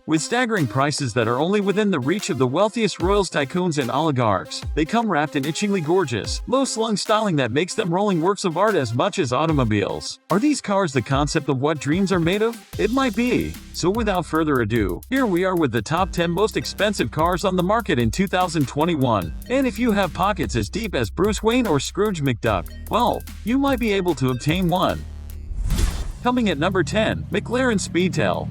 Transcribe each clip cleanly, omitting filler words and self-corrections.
With staggering prices that are only within the reach of the wealthiest royals, tycoons, and oligarchs, they come wrapped in itchingly gorgeous, low-slung styling that makes them rolling works of art as much as automobiles. Are these cars the concept of what dreams are made of? It might be. So without further ado, here we are with the top 10 most expensive cars on the market in 2021. And if you have pockets as deep as Bruce Wayne or Scrooge McDuck, well, you might be able to obtain one. Coming at number 10, McLaren Speedtail.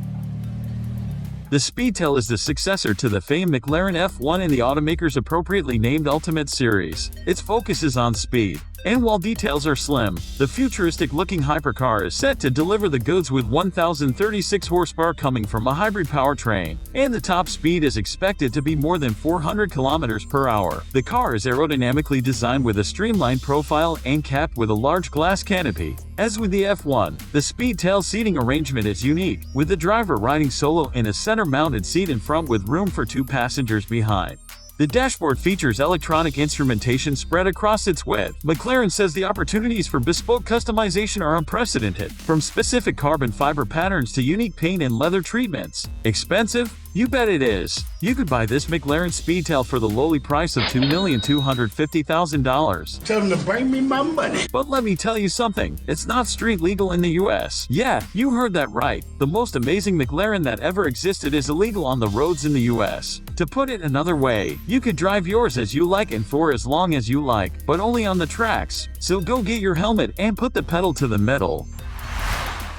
The Speedtail is the successor to the famed McLaren F1 in the automaker's appropriately named Ultimate Series. Its focus is on speed, and while details are slim, the futuristic-looking hypercar is set to deliver the goods with 1,036 horsepower coming from a hybrid powertrain, and the top speed is expected to be more than 400 km per hour. The car is aerodynamically designed with a streamlined profile and capped with a large glass canopy. As with the F1, the Speedtail seating arrangement is unique, with the driver riding solo in a center-mounted seat in front with room for 2 passengers behind. The dashboard features electronic instrumentation spread across its width. McLaren says the opportunities for bespoke customization are unprecedented, from specific carbon fiber patterns to unique paint and leather treatments. Expensive? You bet it is. You could buy this McLaren Speedtail for the lowly price of $2,250,000. Tell them to bring me my money. But let me tell you something, it's not street legal in the US. Yeah, you heard that right. The most amazing McLaren that ever existed is illegal on the roads in the US. To put it another way, you could drive yours as you like and for as long as you like, but only on the tracks. So go get your helmet and put the pedal to the metal.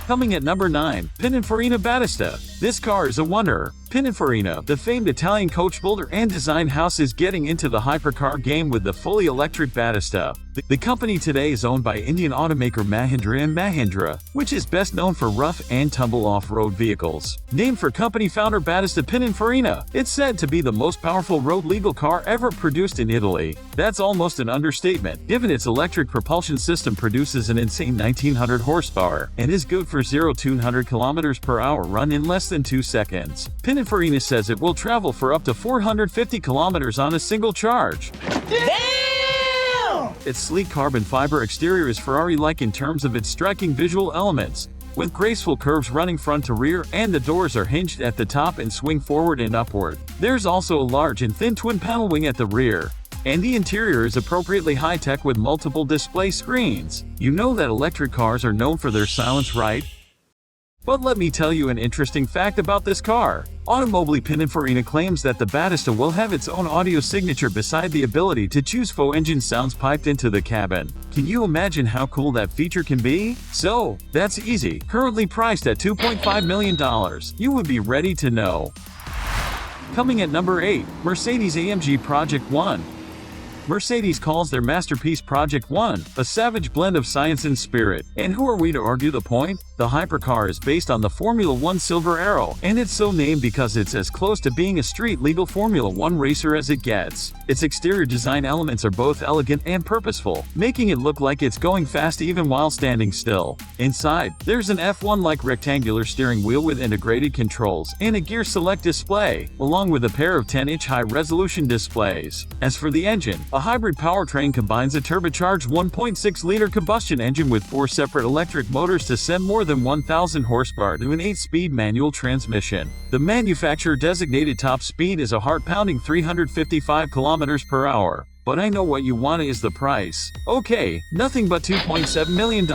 Coming at number 9, Pininfarina Battista. This car is a wonder. Pininfarina, the famed Italian coach builder and design house, is getting into the hypercar game with the fully electric Battista. The company today is owned by Indian automaker Mahindra & Mahindra, which is best known for rough and tumble off-road vehicles. Named for company founder Battista Pininfarina, it's said to be the most powerful road-legal car ever produced in Italy. That's almost an understatement, given its electric propulsion system produces an insane 1,900 horsepower and is good for 0-200 km per hour run in less than 2 seconds. Pininfarina says it will travel for up to 450 kilometers on a single charge. Damn! Its sleek carbon fiber exterior is Ferrari-like in terms of its striking visual elements, with graceful curves running front to rear, and the doors are hinged at the top and swing forward and upward. There's also a large and thin twin-panel wing at the rear, and the interior is appropriately high-tech with multiple display screens. You know that electric cars are known for their silence, right? But let me tell you an interesting fact about this car. Automobili Pininfarina claims that the Battista will have its own audio signature beside the ability to choose faux engine sounds piped into the cabin. Can you imagine how cool that feature can be? So, that's easy. Currently priced at $2.5 million. You would be ready to know. Coming at number 8, Mercedes-AMG Project One. Mercedes calls their masterpiece Project One a savage blend of science and spirit. And who are we to argue the point? The hypercar is based on the Formula One Silver Arrow, and it's so named because it's as close to being a street-legal Formula One racer as it gets. Its exterior design elements are both elegant and purposeful, making it look like it's going fast even while standing still. Inside, there's an F1-like rectangular steering wheel with integrated controls and a gear select display, along with a pair of 10-inch high-resolution displays. As for the engine, a hybrid powertrain combines a turbocharged 1.6-liter combustion engine with 4 separate electric motors to send more than 1,000 horsepower to an 8-speed manual transmission. The manufacturer-designated top speed is a heart-pounding 355 km per hour. But I know what you want is the price. Okay, nothing but $2.7 million.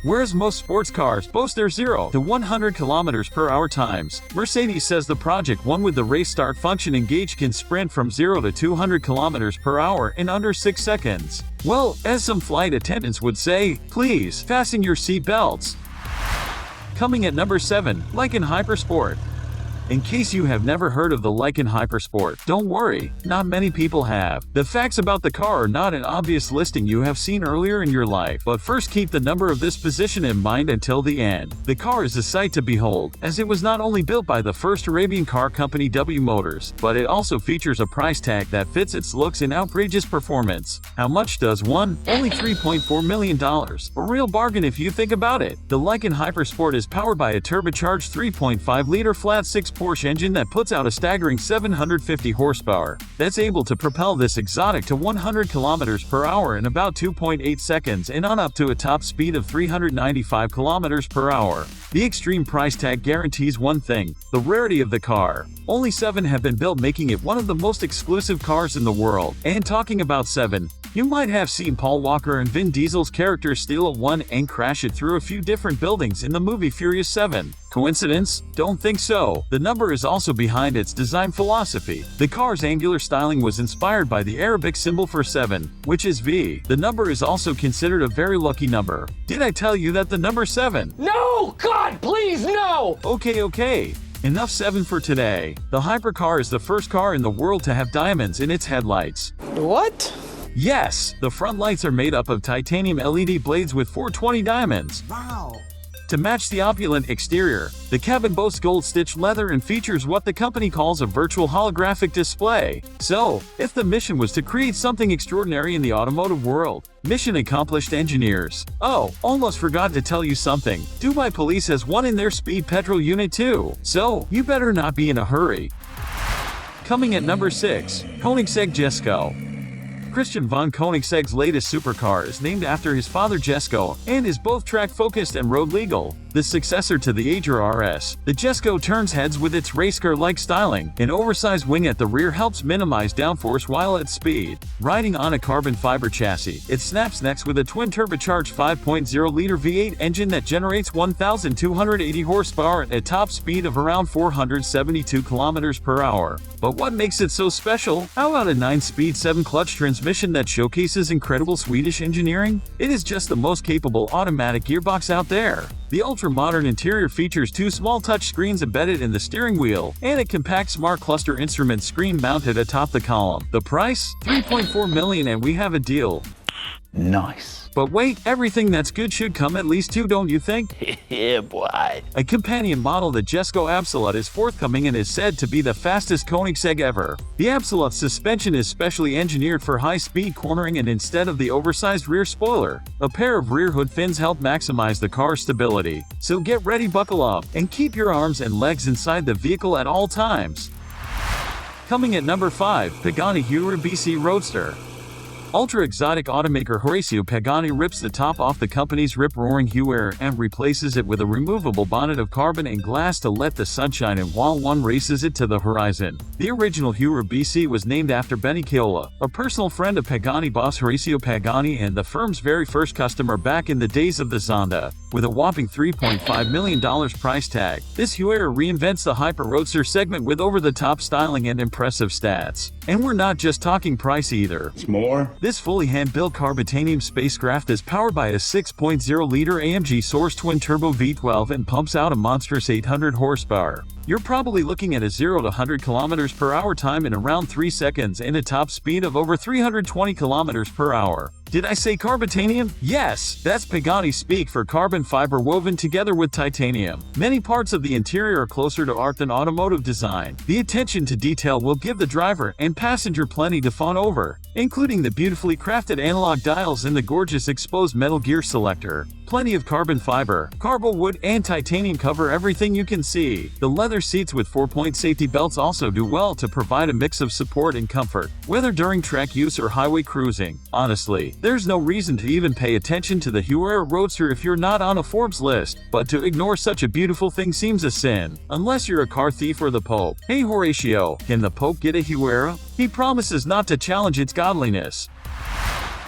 Whereas most sports cars boast their 0 to 100 km per hour times, Mercedes says the Project One with the race start function engaged can sprint from 0 to 200 km per hour in under 6 seconds. Well, as some flight attendants would say, please fasten your seat belts. Coming at number 7, Lykan Hypersport. In case you have never heard of the Lykan Hypersport, don't worry, not many people have. The facts about the car are not an obvious listing you have seen earlier in your life, but first keep the number of this position in mind until the end. The car is a sight to behold, as it was not only built by the first Arabian car company W Motors, but it also features a price tag that fits its looks and outrageous performance. How much does one? Only $3.4 million. A real bargain if you think about it. The Lykan Hypersport is powered by a turbocharged 3.5-liter flat 6 Porsche engine that puts out a staggering 750 horsepower. That's able to propel this exotic to 100 kilometers per hour in about 2.8 seconds and on up to a top speed of 395 kilometers per hour. The extreme price tag guarantees one thing: the rarity of the car. Only 7 have been built, making it one of the most exclusive cars in the world. And talking about 7, you might have seen Paul Walker and Vin Diesel's characters steal a 1 and crash it through a few different buildings in the movie Furious 7. Coincidence? Don't think so. The number is also behind its design philosophy. The car's angular styling was inspired by the Arabic symbol for 7, which is V. The number is also considered a very lucky number. Did I tell you that the number 7? No! God, please, no! Okay. Enough 7 for today. The hypercar is the first car in the world to have diamonds in its headlights. What? Yes, the front lights are made up of titanium LED blades with 420 diamonds. Wow. To match the opulent exterior, the cabin boasts gold-stitched leather and features what the company calls a virtual holographic display. So, if the mission was to create something extraordinary in the automotive world, mission accomplished, engineers. Oh, almost forgot to tell you something. Dubai Police has one in their speed petrol unit too, so you better not be in a hurry. Coming at number 6, Koenigsegg Jesko. Christian von Koenigsegg's latest supercar is named after his father Jesko and is both track-focused and road-legal. The successor to the Ager RS, the Jesko turns heads with its race car-like styling. An oversized wing at the rear helps minimize downforce while at speed. Riding on a carbon fiber chassis, it snaps next with a twin-turbocharged 5.0-liter V8 engine that generates 1,280 horsepower at a top speed of around 472 kilometers per hour. But what makes it so special? How about a 9-speed 7-clutch transmission that showcases incredible Swedish engineering? It is just the most capable automatic gearbox out there. The ultra-modern interior features 2 small touchscreens embedded in the steering wheel and a compact smart cluster instrument screen mounted atop the column. The price? $3.4 million, and we have a deal. Nice. But wait, everything that's good should come at least 2, don't you think? Yeah, boy. A companion model, the Jesko Absolut, is forthcoming and is said to be the fastest Koenigsegg ever. The Absolut's suspension is specially engineered for high-speed cornering, and instead of the oversized rear spoiler, a pair of rear hood fins help maximize the car's stability. So get ready, buckle up, and keep your arms and legs inside the vehicle at all times. Coming at number 5, Pagani Huayra BC Roadster. Ultra-exotic automaker Horacio Pagani rips the top off the company's rip-roaring Huayra and replaces it with a removable bonnet of carbon and glass to let the sun shine in while one races it to the horizon. The original Huayra BC was named after Benny Chiola, a personal friend of Pagani boss Horacio Pagani and the firm's very first customer back in the days of the Zonda. With a whopping $3.5 million price tag, this Huayra reinvents the hyper roadster segment with over-the-top styling and impressive stats. And we're not just talking price either. It's more. This fully hand-built carbitanium spacecraft is powered by a 6.0-liter AMG Source twin-turbo V12 and pumps out a monstrous 800 horsepower. You're probably looking at a 0 to 100 kilometers per hour time in around 3 seconds and a top speed of over 320 kilometers per hour. Did I say carbitanium? Yes, that's Pagani speak for carbon fiber woven together with titanium. Many parts of the interior are closer to art than automotive design. The attention to detail will give the driver and passenger plenty to fawn over, including the beautifully crafted analog dials and the gorgeous exposed metal gear selector. Plenty of carbon fiber, carbo wood, and titanium cover everything you can see. The leather seats with 4-point safety belts also do well to provide a mix of support and comfort, whether during track use or highway cruising. Honestly, there's no reason to even pay attention to the Huayra Roadster if you're not on a Forbes list, but to ignore such a beautiful thing seems a sin, unless you're a car thief or the Pope. Hey Horatio, can the Pope get a Huayra? He promises not to challenge its godliness.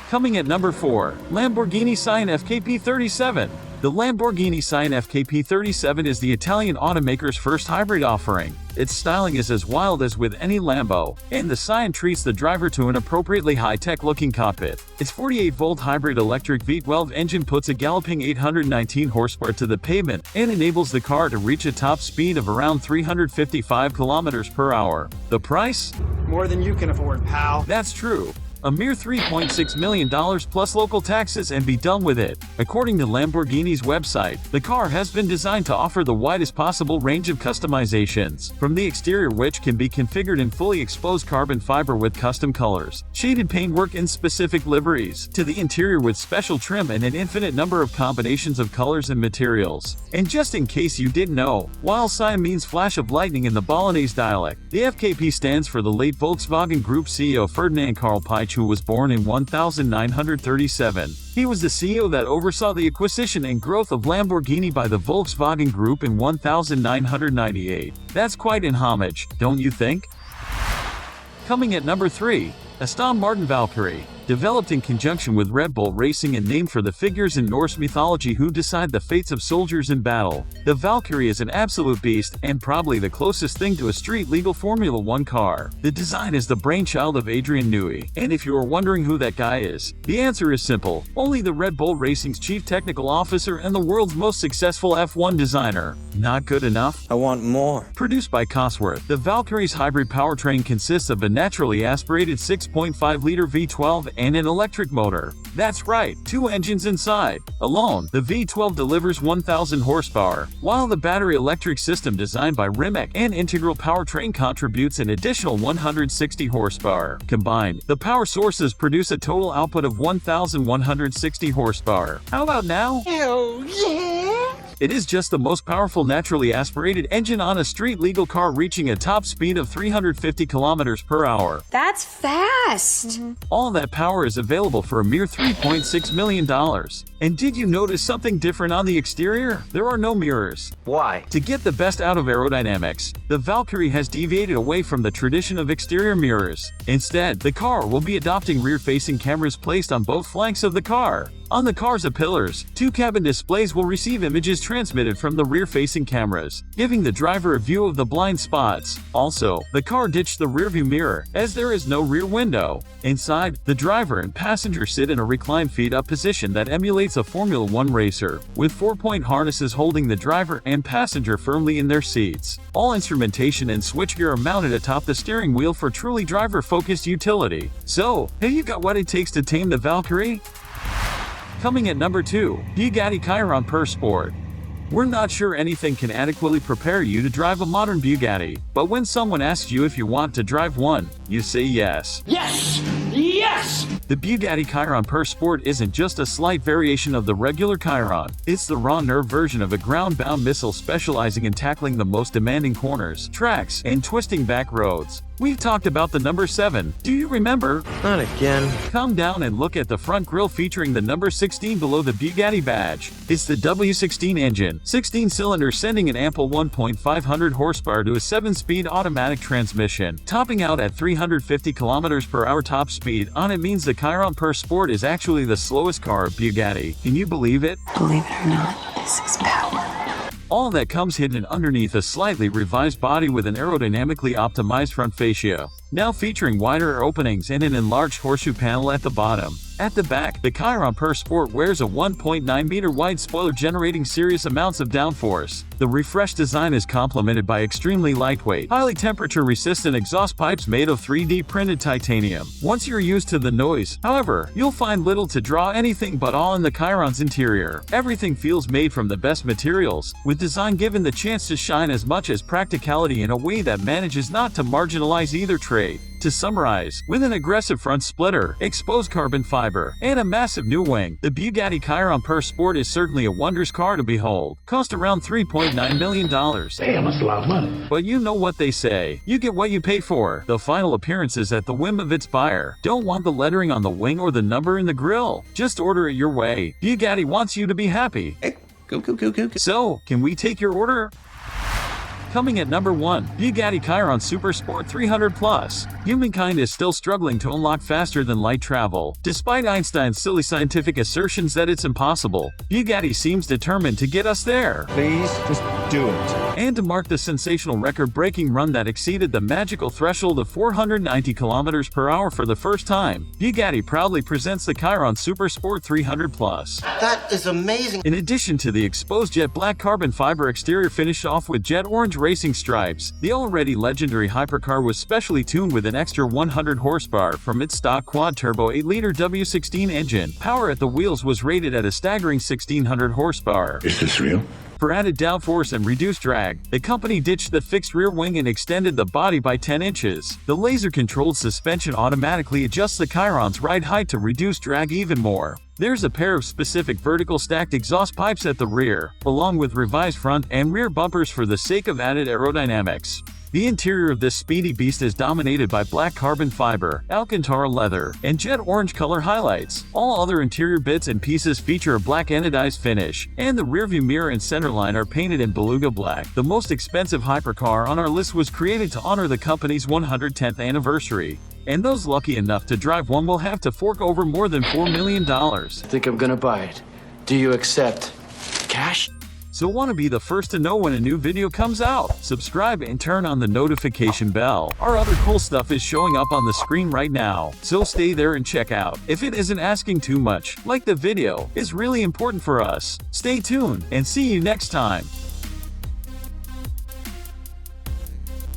Coming at number 4, Lamborghini Sian FKP37. The Lamborghini Sian FKP37 is the Italian automaker's first hybrid offering. Its styling is as wild as with any Lambo, and the Sian treats the driver to an appropriately high-tech looking cockpit. Its 48-volt hybrid electric V12 engine puts a galloping 819 horsepower to the pavement and enables the car to reach a top speed of around 355 kilometers per hour. The price? More than you can afford, pal. That's true. A mere $3.6 million plus local taxes and be done with it. According to Lamborghini's website, the car has been designed to offer the widest possible range of customizations, from the exterior which can be configured in fully exposed carbon fiber with custom colors, shaded paintwork in specific liveries, to the interior with special trim and an infinite number of combinations of colors and materials. And just in case you didn't know, while Siam means flash of lightning in the Balinese dialect, the FKP stands for the late Volkswagen Group CEO Ferdinand Karl Piëch, who was born in 1937. He was the CEO that oversaw the acquisition and growth of Lamborghini by the Volkswagen Group in 1998. That's quite an homage, don't you think? Coming at number 3, Aston Martin Valkyrie. Developed in conjunction with Red Bull Racing and named for the figures in Norse mythology who decide the fates of soldiers in battle, the Valkyrie is an absolute beast and probably the closest thing to a street-legal Formula 1 car. The design is the brainchild of Adrian Newey, and if you are wondering who that guy is, the answer is simple: only the Red Bull Racing's chief technical officer and the world's most successful F1 designer. Not good enough? I want more. Produced by Cosworth, the Valkyrie's hybrid powertrain consists of a naturally aspirated 6.5-liter V12 and an electric motor. That's right, 2 engines inside. Alone, the V12 delivers 1,000 horsepower, while the battery electric system designed by Rimac and Integral Powertrain contributes an additional 160 horsepower. Combined, the power sources produce a total output of 1,160 horsepower. How about now? Hell yeah! It is just the most powerful naturally aspirated engine on a street-legal car, reaching a top speed of 350 kilometers per hour. That's fast! All that power is available for a mere $3.6 million. And did you notice something different on the exterior? There are no mirrors. Why? To get the best out of aerodynamics, the Valkyrie has deviated away from the tradition of exterior mirrors. Instead, the car will be adopting rear-facing cameras placed on both flanks of the car. On the car's pillars, 2 cabin displays will receive images transmitted from the rear-facing cameras, giving the driver a view of the blind spots. Also, the car ditched the rearview mirror, as there is no rear window. Inside, the driver and passenger sit in a reclined feet-up position that emulates a Formula 1 racer, with 4-point harnesses holding the driver and passenger firmly in their seats. All instrumentation and switchgear are mounted atop the steering wheel for truly driver-focused utility. So, have you got what it takes to tame the Valkyrie? Coming at number 2, Bugatti Chiron Pur Sport. We're not sure anything can adequately prepare you to drive a modern Bugatti, but when someone asks you if you want to drive one, you say yes. Yes! Yes! The Bugatti Chiron Pur Sport isn't just a slight variation of the regular Chiron, it's the raw nerve version of a ground-bound missile specializing in tackling the most demanding corners, tracks, and twisting back roads. We've talked about the number 7. Do you remember? Not again. Come down and look at the front grille featuring the number 16 below the Bugatti badge. It's the W16 engine, 16 cylinders, sending an ample 1,500 horsepower to a 7-speed automatic transmission, topping out at 350 kilometers per hour top speed. On it means the Chiron Pur Sport is actually the slowest car of Bugatti. Can you believe it? Believe it or not, this is power. All that comes hidden underneath a slightly revised body with an aerodynamically optimized front fascia, now featuring wider openings and an enlarged horseshoe panel at the bottom. At the back, the Chiron Pur Sport wears a 1.9-meter wide spoiler generating serious amounts of downforce. The refreshed design is complemented by extremely lightweight, highly temperature-resistant exhaust pipes made of 3D printed titanium. Once you're used to the noise, however, you'll find little to draw anything but awe in the Chiron's interior. Everything feels made from the best materials, with design given the chance to shine as much as practicality in a way that manages not to marginalize either trait. To summarize, with an aggressive front splitter, exposed carbon fiber, and a massive new wing, the Bugatti Chiron Pur Sport is certainly a wondrous car to behold. Cost around $3.9 million. Damn, that's a lot of money. But you know what they say, you get what you pay for. The final appearance is at the whim of its buyer. Don't want the lettering on the wing or the number in the grille. Just order it your way. Bugatti wants you to be happy. Go. So, can we take your order? Coming at number 1, Bugatti Chiron Super Sport 300 Plus. Humankind is still struggling to unlock faster than light travel. Despite Einstein's silly scientific assertions that it's impossible, Bugatti seems determined to get us there. Please, just do it. And to mark the sensational record-breaking run that exceeded the magical threshold of 490 kilometers per hour for the first time, Bugatti proudly presents the Chiron Super Sport 300 Plus. That is amazing. In addition to the exposed jet black carbon fiber exterior finished off with jet orange racing stripes. The already legendary hypercar was specially tuned with an extra 100 horsepower from its stock quad-turbo 8-liter W16 engine. Power at the wheels was rated at a staggering 1600 horsepower. Is this real? For added downforce and reduced drag, the company ditched the fixed rear wing and extended the body by 10 inches. The laser-controlled suspension automatically adjusts the Chiron's ride height to reduce drag even more. There's a pair of specific vertical stacked exhaust pipes at the rear, along with revised front and rear bumpers for the sake of added aerodynamics. The interior of this speedy beast is dominated by black carbon fiber, Alcantara leather, and jet orange color highlights. All other interior bits and pieces feature a black anodized finish, and the rearview mirror and centerline are painted in beluga black. The most expensive hypercar on our list was created to honor the company's 110th anniversary, and those lucky enough to drive one will have to fork over more than $4 million. I think I'm gonna buy it. Do you accept cash? So want to be the first to know when a new video comes out? Subscribe and turn on the notification bell. Our other cool stuff is showing up on the screen right now, so stay there and check out. If it isn't asking too much, like the video, it's really important for us. Stay tuned and see you next time.